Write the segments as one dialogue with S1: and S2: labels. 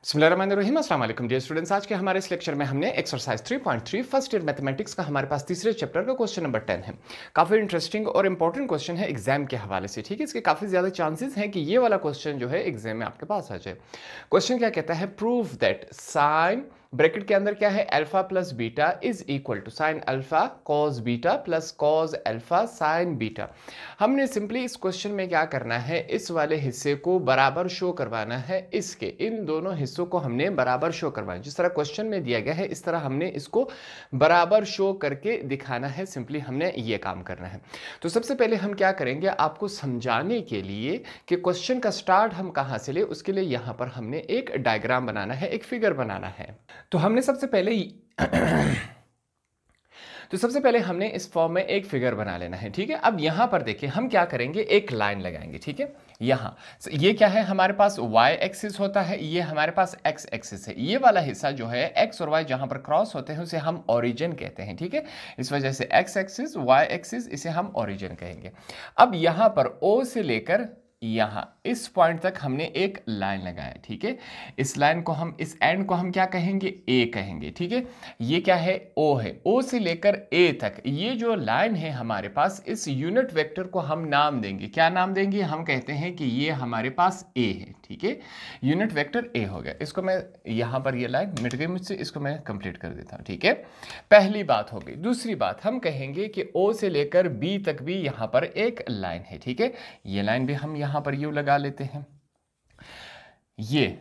S1: बिस्मिल्लाहिर्रहमानिर्रहीम, अस्सलाम वालेकुम डियर स्टूडेंट्स। आज के हमारे इस लेक्चर में हमने एक्सरसाइज 3.3 फर्स्ट ईयर मैथमेटिक्स का हमारे पास तीसरे चैप्टर का क्वेश्चन नंबर 10 है। काफ़ी इंटरेस्टिंग और इंपॉर्टेंट क्वेश्चन है एग्जाम के हवाले से। ठीक है, इसके काफ़ी ज़्यादा चांसेस हैं कि ये वाला क्वेश्चन जो है एग्जाम में आपके पास आ जाए। क्वेश्चन क्या कहता है, प्रूव दैट साइन ब्रैकेट के अंदर क्या है, alpha plus beta is equal to sine alpha cos beta plus cos alpha sine beta. हमने सिंपली इस क्वेश्चन में क्या करना है, इस वाले हिस्से को बराबर शो करवाना है, इसके इन दोनों हिस्सों को हमने बराबर शो करवाना है। जिस तरह क्वेश्चन में दिया गया है इस तरह हमने इसको बराबर शो करके दिखाना है। सिंपली हमने ये काम करना है। तो सबसे पहले हम क्या करेंगे, आपको समझाने के लिए कि क्वेश्चन का स्टार्ट हम कहां से ले, उसके लिए यहां पर हमने एक डायग्राम बनाना है, एक फिगर बनाना है। तो हमने सबसे पहले हमने इस फॉर्म में एक फिगर बना लेना है। ठीक है, अब यहां पर देखिए हम क्या करेंगे, एक लाइन लगाएंगे। ठीक है, यहां ये क्या है, हमारे पास y एक्सिस होता है, ये हमारे पास x एक्सिस है। ये वाला हिस्सा जो है x और y जहां पर क्रॉस होते हैं उसे हम ओरिजिन कहते हैं। ठीक है, इस वजह से x एक्सिस y एक्सिस इसे हम ओरिजिन कहेंगे। अब यहां पर o से लेकर यहां इस पॉइंट तक हमने एक लाइन लगाया। ठीक है, इस लाइन को हम, इस एंड को हम क्या कहेंगे, ए कहेंगे। ठीक है, ये क्या है, ओ है। ओ से लेकर ए तक ये जो लाइन है हमारे पास, इस यूनिट वेक्टर को हम नाम देंगे। क्या नाम देंगे, हम कहते हैं कि ये हमारे पास ए है। ठीक है, यूनिट वेक्टर ए हो गया। इसको मैं यहां पर, ये लाइन मिट गई मुझसे, इसको मैं कंप्लीट कर देता हूं। ठीक है, पहली बात हो गई। दूसरी बात, हम कहेंगे कि ओ से लेकर बी तक भी यहां पर एक लाइन है। ठीक है, ये लाइन भी हम यहां पर यू लगा लेते हैं। ये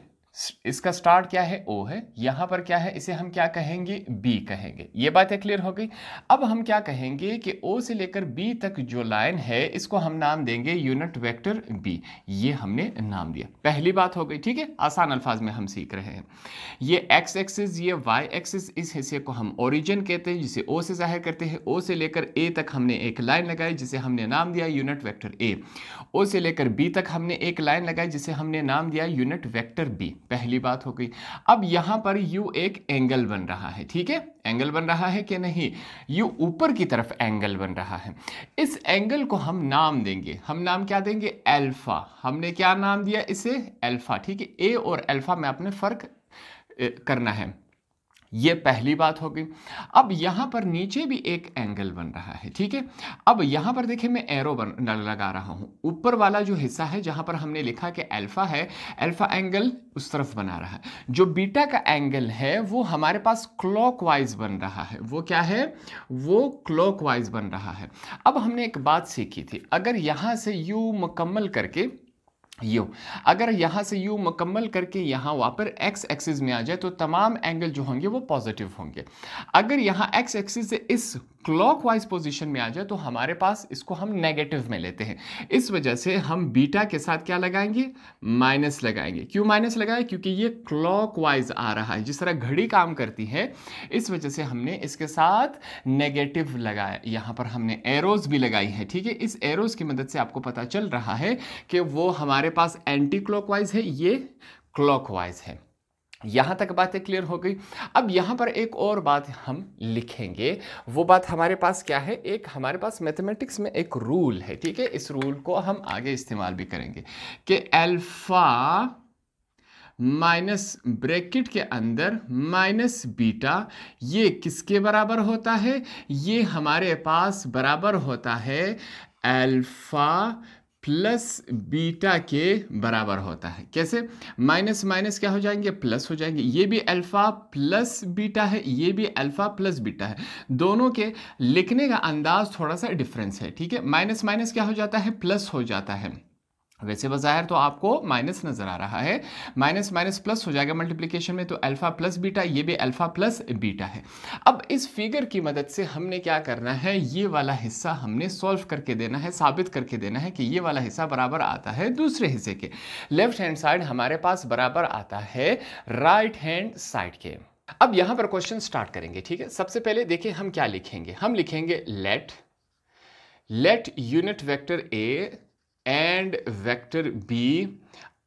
S1: इसका स्टार्ट क्या है, ओ है। यहां पर क्या है, इसे हम क्या कहेंगे, बी कहेंगे। ये बातें क्लियर हो गई। अब हम क्या कहेंगे कि ओ से लेकर बी तक जो लाइन है इसको हम नाम देंगे यूनिट वेक्टर बी। ये हमने नाम दिया, पहली बात हो गई। ठीक है, आसान अल्फाज में हम सीख रहे हैं। ये एक्स एक्सिस, ये वाई एक्सिस, इस हिस्से को हम ओरिजिन कहते हैं, जिसे ओ से जाहिर करते हैं। ओ से लेकर ए तक हमने एक लाइन लगाई जिसे हमने नाम दिया यूनिट वेक्टर ए। ओ से लेकर बी तक हमने एक लाइन लगाई जिसे हमने नाम दिया यूनिट वेक्टर बी। पहली बात हो गई। अब यहां पर यू एक एंगल बन रहा है। ठीक है, एंगल बन रहा है कि नहीं, यू ऊपर की तरफ एंगल बन रहा है। इस एंगल को हम नाम देंगे, हम नाम क्या देंगे, अल्फा। हमने क्या नाम दिया इसे, अल्फा। ठीक है, ए और अल्फा में आपने फर्क करना है। ये पहली बात हो गई। अब यहां पर नीचे भी एक एंगल बन रहा है। ठीक है, अब यहां पर देखिए मैं एरो लगा रहा हूं। ऊपर वाला जो हिस्सा है जहां पर हमने लिखा कि अल्फा है, अल्फा एंगल उस तरफ बना रहा है। जो बीटा का एंगल है वो हमारे पास क्लॉकवाइज बन रहा है। वो क्या है, वो क्लॉकवाइज बन रहा है। अब हमने एक बात सीखी थी, अगर यहां से यू मुकम्मल करके यू, अगर यहां से यू मुकम्मल करके यहां वापर एक्स एक्सिस में आ जाए तो तमाम एंगल जो होंगे वो पॉजिटिव होंगे। अगर यहां एक्स एक्सिस से इस क्लॉकवाइज पोजीशन में आ जाए तो हमारे पास इसको हम नेगेटिव में लेते हैं। इस वजह से हम बीटा के साथ क्या लगाएंगे, माइनस लगाएंगे। क्यों माइनस लगाए, क्योंकि ये क्लॉकवाइज आ रहा है, जिस तरह घड़ी काम करती है, इस वजह से हमने इसके साथ नेगेटिव लगाया। यहां पर हमने एरोज भी लगाई है। ठीक है, इस एरोज की मदद से आपको पता चल रहा है कि वो हमारे पास एंटी क्लॉकवाइज है, ये क्लॉकवाइज है। यहां तक बातें क्लियर हो गई। अब यहां पर एक और बात हम लिखेंगे, वो बात हमारे पास क्या है, एक हमारे पास मैथमेटिक्स में एक रूल है। ठीक है, इस रूल को हम आगे इस्तेमाल भी करेंगे कि अल्फा माइनस ब्रैकेट के अंदर माइनस बीटा, ये किसके बराबर होता है, ये हमारे पास बराबर होता है अल्फा प्लस बीटा के बराबर होता है। कैसे, माइनस माइनस क्या हो जाएंगे, प्लस हो जाएंगे। ये भी अल्फा प्लस बीटा है, ये भी अल्फा प्लस बीटा है। दोनों के लिखने का अंदाज थोड़ा सा डिफरेंस है। ठीक है, माइनस माइनस क्या हो जाता है, प्लस हो जाता है। वैसे बज़ाहिर तो आपको माइनस नजर आ रहा है, माइनस माइनस प्लस हो जाएगा मल्टीप्लिकेशन में, तो अल्फा प्लस बीटा, ये भी अल्फा प्लस बीटा है। अब इस फिगर की मदद से हमने क्या करना है, ये वाला हिस्सा हमने सॉल्व करके देना है, साबित करके देना है कि ये वाला हिस्सा बराबर आता है दूसरे हिस्से के। लेफ्ट हैंड साइड हमारे पास बराबर आता है राइट हैंड साइड के। अब यहां पर क्वेश्चन स्टार्ट करेंगे। ठीक है, सबसे पहले देखिए हम क्या लिखेंगे, हम लिखेंगे let unit vector a and vector b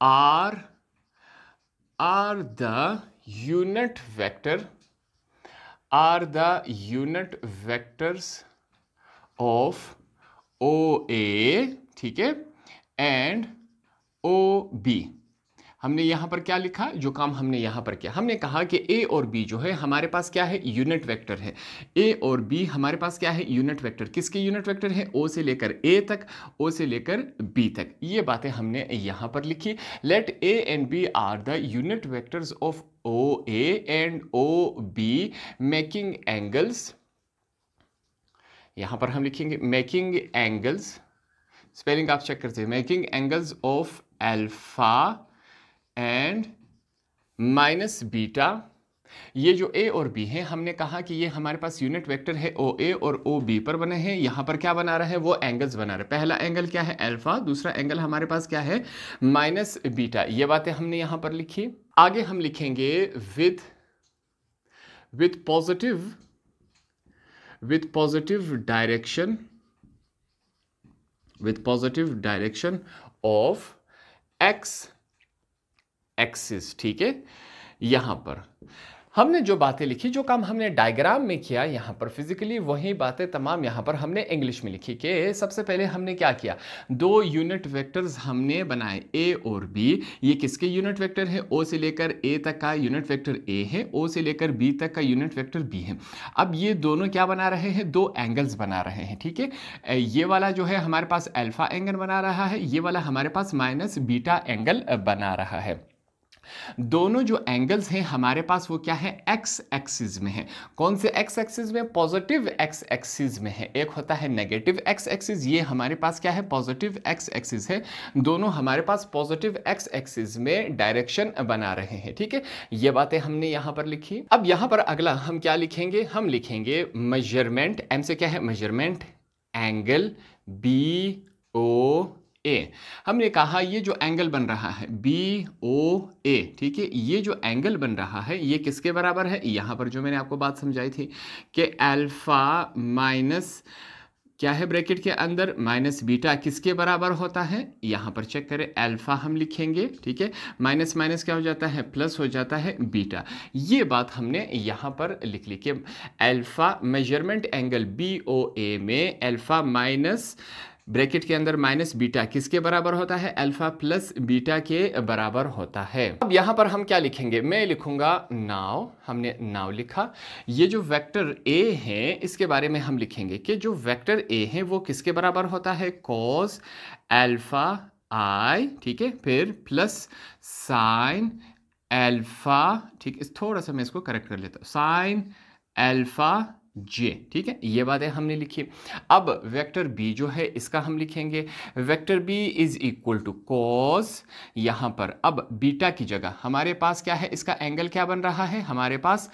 S1: are the unit vectors of OA, ठीक है, and OB। हमने यहाँ पर क्या लिखा, जो काम हमने यहाँ पर किया, हमने कहा कि ए और बी जो है हमारे पास क्या है, यूनिट वेक्टर है। ए और बी हमारे पास क्या है, यूनिट वेक्टर। किसके यूनिट वेक्टर है, ओ से लेकर ए तक, ओ से लेकर बी तक। ये बातें हमने यहाँ पर लिखी। Let a and b are the unit vectors of o a and o b making angles. यहाँ पर हम लिखेंगे मेकिंग एंगल्स, स्पेलिंग आप चेक करते हैं, making angles of alpha and minus beta. ये जो ए और बी है, हमने कहा कि ये हमारे पास यूनिट वेक्टर है, ओ ए और ओ बी पर बने हैं। यहाँ पर क्या बना रहा है, वो एंगल्स बना रहे हैं। पहला एंगल क्या है, अल्फा, दूसरा एंगल हमारे पास क्या है, माइनस बीटा। ये बातें हमने यहाँ पर लिखी। आगे हम लिखेंगे with positive direction of x axis. ठीक है, यहां पर हमने जो बातें लिखी, जो काम हमने डायग्राम में किया यहां पर फिजिकली, वही बातें तमाम यहां पर हमने इंग्लिश में लिखी। कि सबसे पहले हमने क्या किया, दो यूनिट वेक्टर्स हमने बनाए, ए और बी। ये किसके यूनिट वेक्टर है, ओ से लेकर ए तक का यूनिट वेक्टर ए है, ओ से लेकर बी तक का यूनिट वेक्टर बी है। अब ये दोनों क्या बना रहे हैं, दो एंगल्स बना रहे हैं। ठीक है, ये वाला जो है हमारे पास अल्फा एंगल बना रहा है, ये वाला हमारे पास माइनस बीटा एंगल बना रहा है। दोनों जो एंगल्स हैं हमारे पास वो क्या है, एक्स एक्सिस में है। कौन से एक्स एक्सिस में, पॉजिटिव एक्स एक्सिस में है। एक होता है नेगेटिव एक्स एक्सिस, ये हमारे पास क्या है, पॉजिटिव एक्स एक्सिस है। दोनों हमारे पास पॉजिटिव एक्स एक्सिस में डायरेक्शन बना रहे हैं। ठीक है, ये बातें हमने यहां पर लिखी। अब यहां पर अगला हम क्या लिखेंगे, हम लिखेंगे मेजरमेंट। एम से क्या है, मेजरमेंट एंगल बी ओ ए। हमने कहा ये जो एंगल बन रहा है बी ओ ए, ठीक है, ये जो एंगल बन रहा है ये किसके बराबर है, यहां पर जो मैंने आपको बात समझाई थी कि अल्फा माइनस क्या है ब्रैकेट के अंदर माइनस बीटा किसके बराबर होता है, यहां पर चेक करें, अल्फा हम लिखेंगे। ठीक है, माइनस माइनस क्या हो जाता है, प्लस हो जाता है बीटा। ये बात हमने यहां पर लिख ली कि alpha measurement angle B O A में अल्फा माइनस ब्रैकेट के अंदर माइनस बीटा किसके बराबर होता है, अल्फा प्लस बीटा के बराबर होता है। अब यहां पर हम क्या लिखेंगे, मैं लिखूंगा नाउ, हमने नाउ लिखा। ये जो वेक्टर ए है इसके बारे में हम लिखेंगे कि जो वेक्टर ए है वो किसके बराबर होता है, कॉस अल्फा आई, ठीक है, फिर प्लस साइन अल्फा, ठीक है, थोड़ा सा मैं इसको करेक्ट कर लेता हूं, साइन अल्फा जे। ठीक है, ये बातें हमने लिखी। अब वेक्टर बी जो है इसका हम लिखेंगे, vector b is equal to cos, यहां पर अब बीटा की जगह हमारे पास क्या है, इसका एंगल क्या बन रहा है, हमारे पास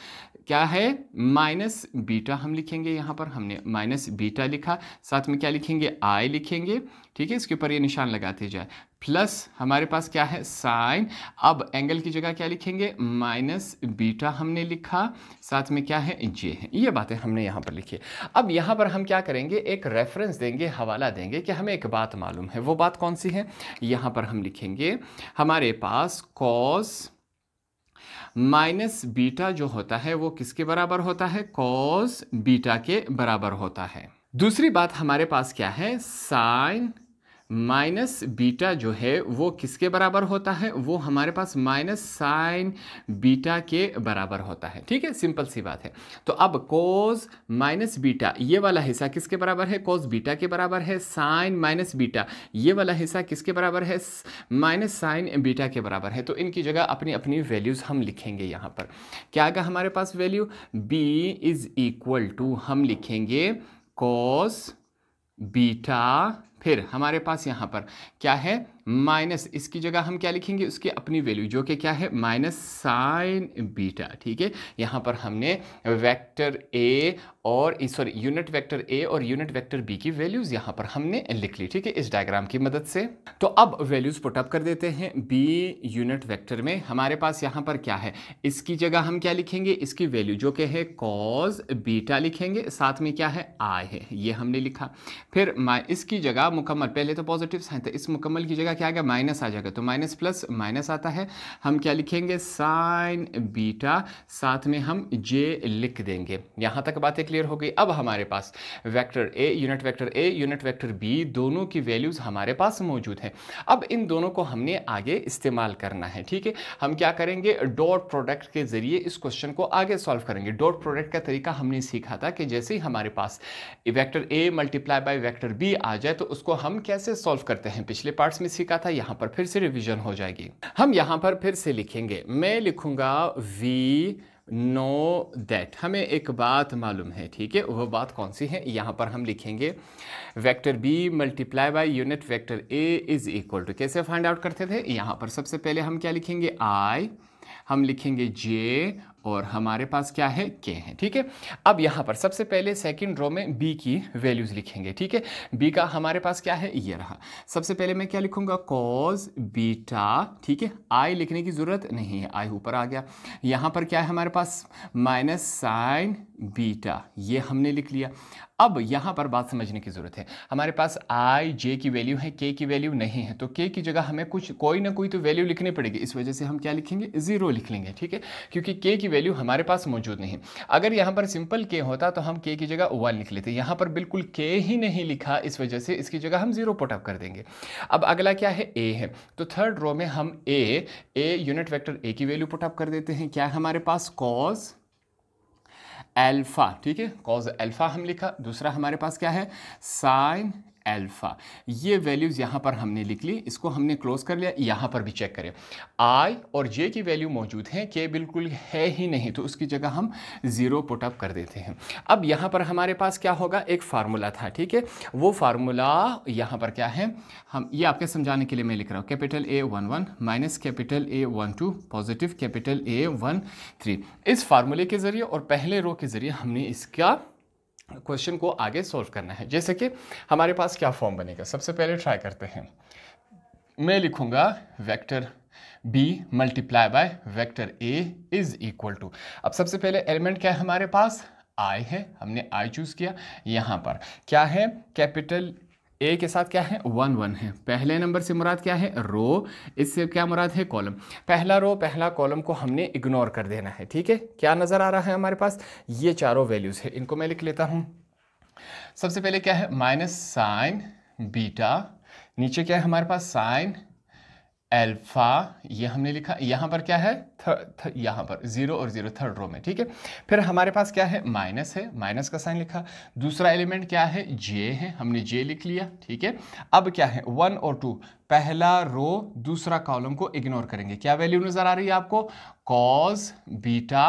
S1: क्या है, माइनस बीटा हम लिखेंगे। यहां पर हमने माइनस बीटा लिखा, साथ में क्या लिखेंगे, आई लिखेंगे। ठीक है, इसके ऊपर ये निशान लगाते जाए, प्लस हमारे पास क्या है, साइन। अब एंगल की जगह क्या लिखेंगे, माइनस बीटा हमने लिखा, साथ में क्या है, जे है। ये बातें हमने यहाँ पर लिखी। अब यहाँ पर हम क्या करेंगे, एक रेफरेंस देंगे, हवाला देंगे कि हमें एक बात मालूम है। वो बात कौन सी है, यहाँ पर हम लिखेंगे हमारे पास कॉस माइनस बीटा जो होता है वो किसके बराबर होता है, कॉस बीटा के बराबर होता है। दूसरी बात हमारे पास क्या है, साइन माइनस बीटा जो है वो किसके बराबर होता है, वो हमारे पास माइनस साइन बीटा के बराबर होता है। ठीक है, सिंपल सी बात है। तो अब कोस माइनस बीटा ये वाला हिस्सा किसके बराबर है, कोस बीटा के बराबर है। साइन माइनस बीटा ये वाला हिस्सा किसके बराबर है, माइनस साइन बीटा के बराबर है। तो इनकी जगह अपनी अपनी वैल्यूज हम लिखेंगे। यहाँ पर क्या आएगा हमारे पास value, B is equal to हम लिखेंगे कोस बीटा, फिर हमारे पास यहाँ पर क्या है, माइनस, इसकी जगह हम क्या लिखेंगे, उसकी अपनी वैल्यू जो कि क्या है, माइनस साइन बीटा। ठीक है, यहाँ पर हमने वेक्टर ए और सॉरी यूनिट वेक्टर ए और यूनिट वेक्टर बी की वैल्यूज यहाँ पर हमने लिख ली। ठीक है, इस डायग्राम की मदद से। तो अब वैल्यूज पुट अप कर देते हैं। बी यूनिट वेक्टर में हमारे पास यहाँ पर क्या है, इसकी जगह हम क्या लिखेंगे, इसकी वैल्यू जो कि है कॉस बीटा लिखेंगे, साथ में क्या है, आई है, ये हमने लिखा। फिर इसकी जगह मुकम्मल, पहले तो पॉजिटिव साइन था, इस मुकम्मल की जगह क्या आ गया, माइनस आ जाएगा, तो माइनस प्लस माइनस आता है, हम क्या लिखेंगे, साइन बीटा, साथ में हम जे लिख देंगे। यहाँ तक बातें क्लियर हो गई। अब हमारे पास vector A, unit vector B, दोनों की वैल्यूज़ हमारे पास मौजूद है। अब इन दोनों को हमने आगे इस्तेमाल करना है, ठीक है। हम क्या करेंगे, डॉट प्रोडक्ट के जरिए इस क्वेश्चन को आगे सॉल्व करेंगे। डॉट प्रोडक्ट का तरीका हमने सीखा था कि जैसे ही हमारे पास vector A multiply by vector B आ जाए तो उसको हम कैसे सॉल्व करते हैं, पिछले पार्ट्स में सीखा था, यहां पर फिर से रिवीजन हो जाएगी। हम यहां पर फिर से लिखेंगे, मैं लिखूंगा वी नो दैट, हमें एक बात मालूम है, ठीक है। वो बात कौन सी है, यहां पर हम लिखेंगे vector B multiply by unit vector A is equal to, कैसे फाइंड आउट करते थे, यहां पर सबसे पहले हम क्या लिखेंगे, आई, हम लिखेंगे जे, और हमारे पास क्या है, के है, ठीक है। अब यहाँ पर सबसे पहले सेकंड रो में b की वैल्यूज लिखेंगे, ठीक है। b का हमारे पास क्या है, ये रहा। सबसे पहले मैं क्या लिखूंगा, कॉज बीटा, ठीक है। i लिखने की जरूरत नहीं है, i ऊपर आ गया। यहाँ पर क्या है हमारे पास, माइनस साइन बीटा, ये हमने लिख लिया। अब यहाँ पर बात समझने की जरूरत है, हमारे पास i j की वैल्यू है, k की वैल्यू नहीं है, तो k की जगह हमें कोई ना कोई तो वैल्यू लिखनी पड़ेगी। इस वजह से हम क्या लिखेंगे, 0 लिख लेंगे, ठीक है, क्योंकि k की वैल्यू हमारे पास मौजूद नहीं। अगर यहाँ पर सिंपल k होता तो हम k की जगह 1 लिख लेते, यहाँ पर बिल्कुल k ही नहीं लिखा, इस वजह से इसकी जगह हम 0 पुट अप कर देंगे। अब अगला क्या है, a है, तो थर्ड रो में हम a यूनिट वेक्टर a की वैल्यू पुट अप कर देते हैं। क्या है हमारे पास, कॉज एल्फा, ठीक है, कॉज एल्फा हम लिखा। दूसरा हमारे पास क्या है, साइन एल्फा, ये वैल्यूज यहां पर हमने लिख ली, इसको हमने क्लोज कर लिया। यहां पर भी चेक करें, आई और जे की वैल्यू मौजूद है, के बिल्कुल है ही नहीं, तो उसकी जगह हम 0 पुट अप कर देते हैं। अब यहां पर हमारे पास क्या होगा, एक फार्मूला था, ठीक है, वो फार्मूला यहां पर क्या है, हम ये आपके समझाने के लिए मैं लिख रहा हूं, capital A11 minus capital A12 positive capital A13। इस फार्मूले के जरिए और पहले रो के जरिए हमने इसका क्वेश्चन को आगे सॉल्व करना है। जैसे कि हमारे पास क्या फॉर्म बनेगा, सबसे पहले ट्राई करते हैं। मैं लिखूंगा vector b multiply by vector a is equal to, अब सबसे पहले एलिमेंट क्या है हमारे पास, i है, हमने i चूज किया। यहां पर क्या है, कैपिटल ए के साथ क्या है, 1 1 है। पहले नंबर से मुराद क्या है, रो, इससे क्या मुराद है, कॉलम। पहला रो पहला कॉलम को हमने इग्नोर कर देना है, ठीक है। क्या नजर आ रहा है हमारे पास, ये चारों वैल्यूज है, इनको मैं लिख लेता हूं। सबसे पहले क्या है, माइनस साइन बीटा, नीचे क्या है हमारे पास, साइन एल्फा, ये हमने लिखा। यहां पर क्या है, यहां पर 0 और 0 थर्ड रो में, ठीक है। फिर हमारे पास क्या है, माइनस है, माइनस का साइन लिखा। दूसरा एलिमेंट क्या है, जे है, हमने जे लिख लिया, ठीक है। अब क्या है, 1 और 2, पहला रो दूसरा कॉलम को इग्नोर करेंगे। क्या वैल्यू नजर आ रही है आपको, कॉस बीटा,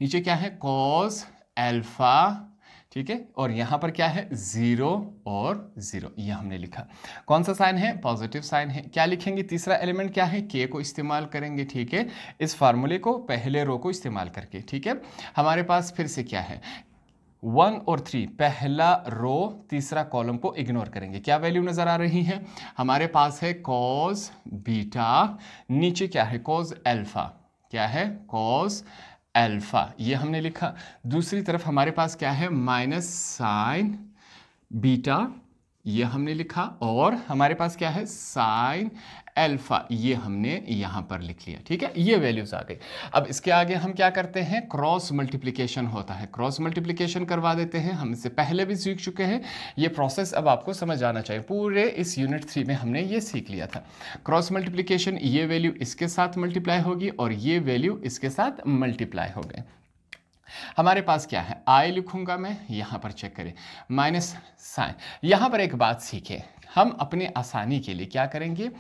S1: नीचे क्या है, कॉस एल्फा, ठीक है, और यहां पर क्या है, 0 और 0, ये हमने लिखा। कौन सा साइन है, पॉजिटिव साइन है। क्या लिखेंगे, तीसरा एलिमेंट क्या है, के को इस्तेमाल करेंगे, ठीक है, इस फार्मूले को पहले रो को इस्तेमाल करके, ठीक है। हमारे पास फिर से क्या है, 1 और 3, पहला रो तीसरा कॉलम को इग्नोर करेंगे। क्या वैल्यू नजर आ रही है, हमारे पास है कॉस बीटा, नीचे क्या है, कॉस एल्फा, क्या है, कॉस एल्फा, ये हमने लिखा। दूसरी तरफ हमारे पास क्या है, माइनस साइन बीटा, ये हमने लिखा। और हमारे पास क्या है, साइन एल्फा, ये हमने यहां पर लिख लिया, ठीक है। ये वैल्यूज आ गई। अब इसके आगे हम क्या करते हैं, क्रॉस मल्टीप्लिकेशन होता है, क्रॉस मल्टीप्लिकेशन करवा देते हैं। हम इससे पहले भी सीख चुके हैं, ये प्रोसेस अब आपको समझ आना चाहिए। पूरे इस यूनिट 3 में हमने ये सीख लिया था। क्रॉस मल्टीप्लिकेशन, ये वैल्यू इसके साथ मल्टीप्लाई होगी और ये वैल्यू इसके साथ मल्टीप्लाई हो गए। हमारे पास क्या है, आई लिखूंगा मैं, यहां पर चेक करें, माइनस साइन। यहां पर एक बात सीखें, हम अपने आसानी के लिए क्या करेंगे,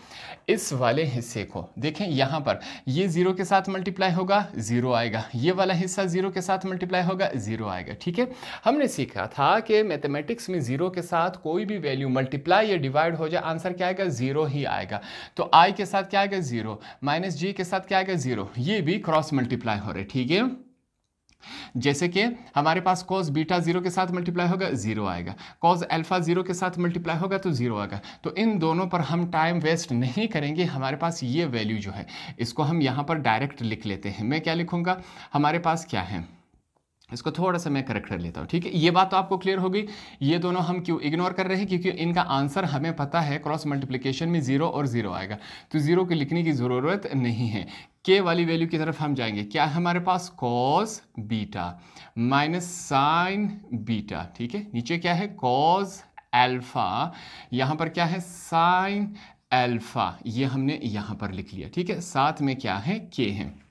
S1: इस वाले हिस्से को देखें, यहां पर ये 0 के साथ मल्टीप्लाई होगा, 0 आएगा, ये वाला हिस्सा 0 के साथ मल्टीप्लाई होगा, 0 आएगा, ठीक है। हमने सीखा था कि मैथमेटिक्स में 0 के साथ कोई भी वैल्यू मल्टीप्लाई या डिवाइड हो जाए, आंसर क्या आएगा, 0 ही आएगा। तो आई के साथ क्या आएगा, 0, माइनस जी के साथ क्या आएगा, 0, ये भी क्रॉस मल्टीप्लाई हो रहे, ठीक है। जैसे कि हमारे पास कॉस बीटा 0 के साथ मल्टीप्लाई होगा, 0 आएगा, कॉस अल्फा 0 के साथ मल्टीप्लाई होगा तो 0 आएगा। तो इन दोनों पर हम टाइम वेस्ट नहीं करेंगे। हमारे पास ये वैल्यू जो है, इसको हम यहाँ पर डायरेक्ट लिख लेते हैं। मैं क्या लिखूंगा, हमारे पास क्या है, इसको थोड़ा सा मैं करेक्ट कर लेता हूँ, ठीक है। ये बात तो आपको क्लियर हो गई। ये दोनों हम क्यों इग्नोर कर रहे हैं, क्योंकि इनका आंसर हमें पता है, क्रॉस मल्टीप्लिकेशन में 0 और 0 आएगा, तो 0 को लिखने की ज़रूरत नहीं है। के वाली वैल्यू की तरफ हम जाएंगे। क्या है हमारे पास, cos beta minus sine beta, ठीक है। नीचे क्या है, कॉस एल्फा, यहाँ पर क्या है, साइन एल्फा, ये हमने यहाँ पर लिख लिया, ठीक है। साथ में क्या है, के है।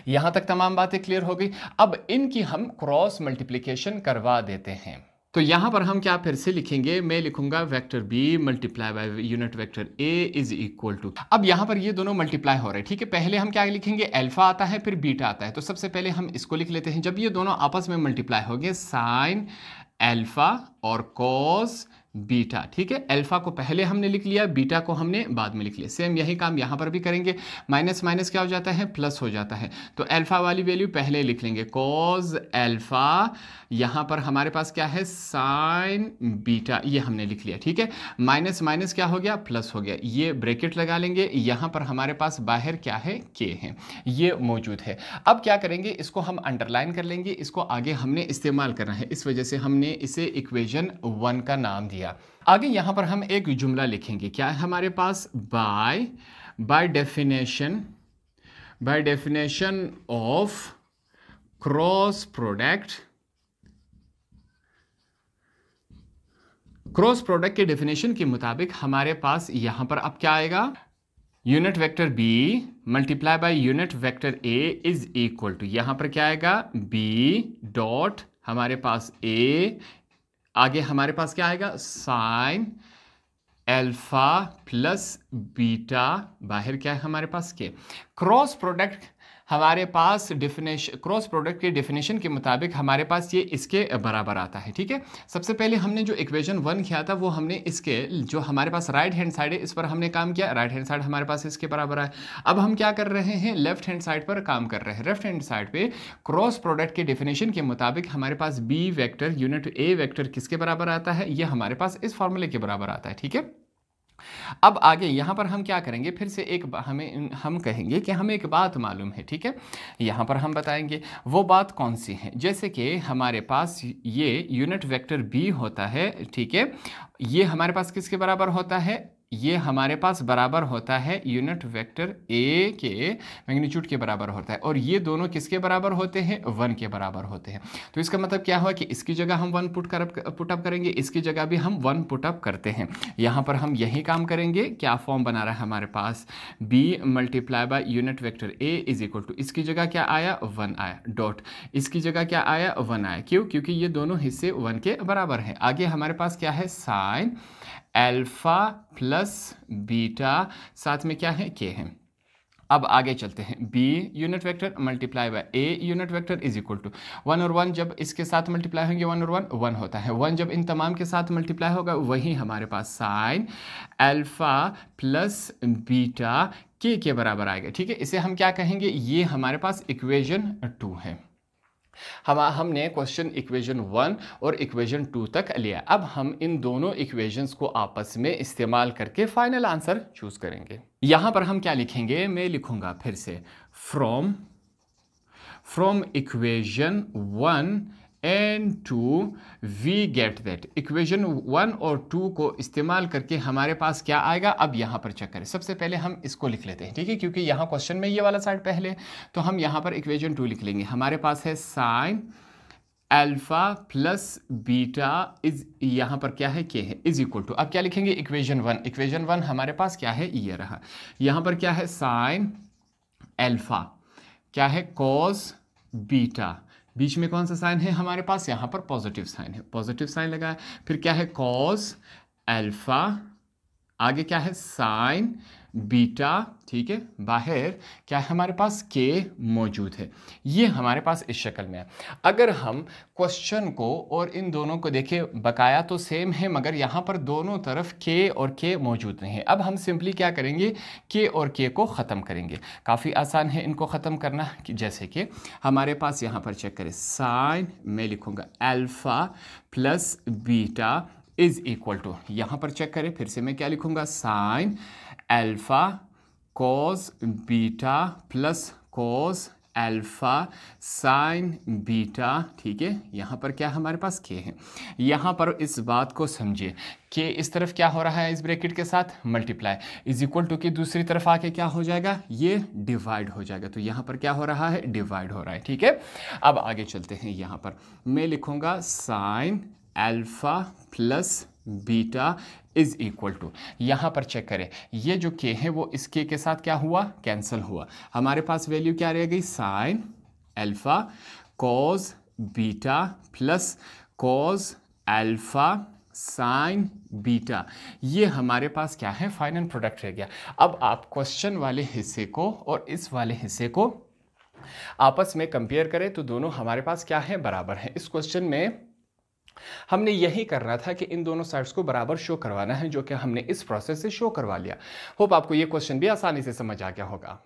S1: यहां तक तमाम बातें क्लियर हो गई। अब इनकी हम क्रॉस मल्टीप्लिकेशन करवा देते हैं। तो यहां पर हम क्या फिर से लिखेंगे, मैं लिखूंगा vector B multiply by unit vector A is equal to, अब यहां पर ये दोनों मल्टीप्लाई हो रहे हैं, ठीक है। पहले हम क्या लिखेंगे, अल्फा आता है फिर बीटा आता है, तो सबसे पहले हम इसको लिख लेते हैं। जब ये दोनों आपस में मल्टीप्लाई हो गए, साइन अल्फा और कॉस बीटा, ठीक है। अल्फा को पहले हमने लिख लिया, बीटा को हमने बाद में लिख लिया। सेम यही काम यहां पर भी करेंगे। माइनस माइनस क्या हो जाता है, प्लस हो जाता है। तो अल्फा वाली वैल्यू पहले लिख लेंगे, कॉस अल्फा, यहां पर हमारे पास क्या है, साइन बीटा, ये हमने लिख लिया, ठीक है। माइनस माइनस क्या हो गया, प्लस हो गया। ये ब्रैकेट लगा लेंगे। यहां पर हमारे पास बाहर क्या है, के है, ये मौजूद है। अब क्या करेंगे, इसको हम अंडरलाइन कर लेंगे। इसको आगे हमने इस्तेमाल करना है, इस वजह से हमने इसे इक्वेशन 1 का नाम दिया। आगे यहां पर हम एक जुमला लिखेंगे। क्या है हमारे पास, by definition of cross product के डेफिनेशन के मुताबिक हमारे पास यहां पर अब क्या आएगा, unit vector B multiply by unit vector A is equal to, यहां पर क्या आएगा, बी डॉट हमारे पास ए, आगे हमारे पास क्या आएगा, साइन अल्फा प्लस बीटा, बाहर क्या है हमारे पास, के। क्रॉस प्रोडक्ट हमारे पास क्रॉस प्रोडक्ट के डेफिनेशन के मुताबिक हमारे पास ये इसके बराबर आता है, ठीक है। सबसे पहले हमने जो इक्वेशन 1 किया था वो हमने इसके जो हमारे पास राइट हैंड साइड है इस पर हमने काम किया, राइट हैंड साइड हमारे पास इसके बराबर है। अब हम क्या कर रहे हैं, लेफ्ट हैंड साइड पर काम कर रहे हैं। लेफ्ट हैंड साइड पे क्रॉस प्रोडक्ट के डेफिनेशन के मुताबिक हमारे पास B vector unit A vector किसके बराबर आता है, ये हमारे पास इस फॉर्मूले के बराबर आता है, ठीक है। अब आगे यहां पर हम क्या करेंगे, फिर से हम कहेंगे कि हमें एक बात मालूम है, ठीक है। यहां पर हम बताएंगे वो बात कौन सी है, जैसे कि हमारे पास ये यूनिट वेक्टर बी होता है, ठीक है। ये हमारे पास किसके बराबर होता है, ये हमारे पास बराबर होता है यूनिट वेक्टर ए के मैग्नीट्यूड के बराबर होता है, और ये दोनों किसके बराबर होते हैं, 1 के बराबर होते हैं। तो इसका मतलब क्या हुआ कि इसकी जगह हम 1 पुटअप करेंगे, इसकी जगह भी हम 1 पुटअप करते हैं। यहाँ पर हम यही काम करेंगे। क्या फॉर्म बना रहा है हमारे पास, B multiply by unit vector A is equal to, इसकी जगह क्या आया, 1 आया, डॉट इसकी जगह क्या आया, 1 आया। क्यों, क्योंकि ये दोनों हिस्से 1 के बराबर हैं। आगे हमारे पास क्या है, साइन अल्फा प्लस बीटा, साथ में क्या है, के है। अब आगे चलते हैं, b unit vector multiply by a unit vector is equal to 1 और 1 जब इसके साथ मल्टीप्लाई होंगे 1 और 1 1 होता है। 1 जब इन तमाम के साथ मल्टीप्लाई होगा वही हमारे पास साइन अल्फा प्लस बीटा के बराबर आएगा, ठीक है। इसे हम क्या कहेंगे, ये हमारे पास इक्वेशन 2 है। हमने क्वेश्चन इक्वेशन 1 और इक्वेशन 2 तक लिया। अब हम इन दोनों इक्वेशंस को आपस में इस्तेमाल करके फाइनल आंसर चूज करेंगे। यहां पर हम क्या लिखेंगे, मैं लिखूंगा फिर से from equation 1 and 2 we get that. Equation 1 और 2 को इस्तेमाल करके हमारे पास क्या आएगा, अब यहाँ पर चेक करें। सबसे पहले हम इसको लिख लेते हैं, ठीक है, क्योंकि यहाँ क्वेश्चन में ये वाला साइड पहले, तो हम यहाँ पर इक्वेशन 2 लिख लेंगे। हमारे पास है sine alpha plus beta is, यहाँ पर क्या है, के है, इज इक्वल टू, अब क्या लिखेंगे, इक्वेशन 1। इक्वेशन 1 हमारे पास क्या है, ये रहा। यहाँ पर क्या है, साइन अल्फा, क्या है, कॉस बीटा, बीच में कौन सा साइन है हमारे पास, यहाँ पर पॉजिटिव साइन है, पॉजिटिव साइन लगाया। फिर क्या है, कॉस अल्फा, आगे क्या है, साइन बीटा, ठीक है। बाहर क्या है हमारे पास, के मौजूद है। ये हमारे पास इस शक्ल में है। अगर हम क्वेश्चन को और इन दोनों को देखें, बकाया तो सेम है मगर यहाँ पर दोनों तरफ के और के मौजूद नहीं है। अब हम सिंपली क्या करेंगे, के और के को ख़त्म करेंगे। काफ़ी आसान है इनको ख़त्म करना, जैसे कि हमारे पास यहाँ पर चेक करें, साइन मैं लिखूँगा alpha plus beta is equal to, यहाँ पर चेक करें फिर से मैं क्या लिखूँगा, sine alpha cos beta plus cos alpha sine beta, ठीक है। यहाँ पर क्या हमारे पास के है, यहाँ पर इस बात को समझिए कि इस तरफ क्या हो रहा है, इस ब्रैकेट के साथ मल्टीप्लाई इज इक्वल टू कि दूसरी तरफ आके क्या हो जाएगा, ये डिवाइड हो जाएगा। तो यहाँ पर क्या हो रहा है, डिवाइड हो रहा है, ठीक है। अब आगे चलते हैं, यहाँ पर मैं लिखूंगा sine alpha plus beta is equal to, यहाँ पर चेक करें, ये जो के है वो इस के साथ क्या हुआ, कैंसिल हुआ। हमारे पास वैल्यू क्या रह गई, sign alpha cos beta plus cos alpha sine beta, ये हमारे पास क्या है, फाइनल प्रोडक्ट रह गया। अब आप क्वेश्चन वाले हिस्से को और इस वाले हिस्से को आपस में कंपेयर करें तो दोनों हमारे पास क्या है, बराबर है। इस क्वेश्चन में हमने यही करना था कि इन दोनों साइड्स को बराबर शो करवाना है, जो कि हमने इस प्रोसेस से शो करवा लिया। होप आपको ये क्वेश्चन भी आसानी से समझ आ गया होगा।